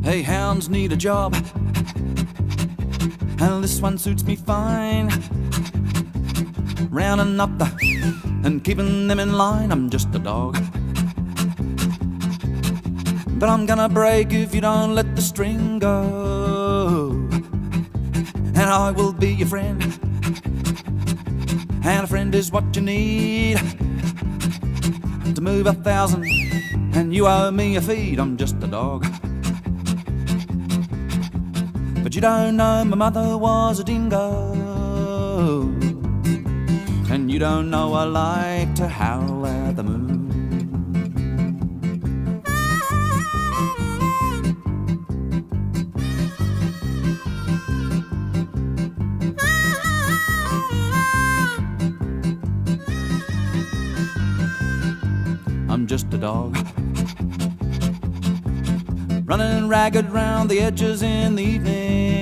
Hey, hounds need a job, and this one suits me fine. Rounding up and keeping them in line. I'm just a dog, but I'm gonna break if you don't let the string go. And I will be your friend, and a friend is what you need to move 1,000, and you owe me a feed. I'm just a dog, but you don't know my mother was a dingo, and you don't know I like to howl at the moon. I'm just a dog, running ragged round the edges in the evening.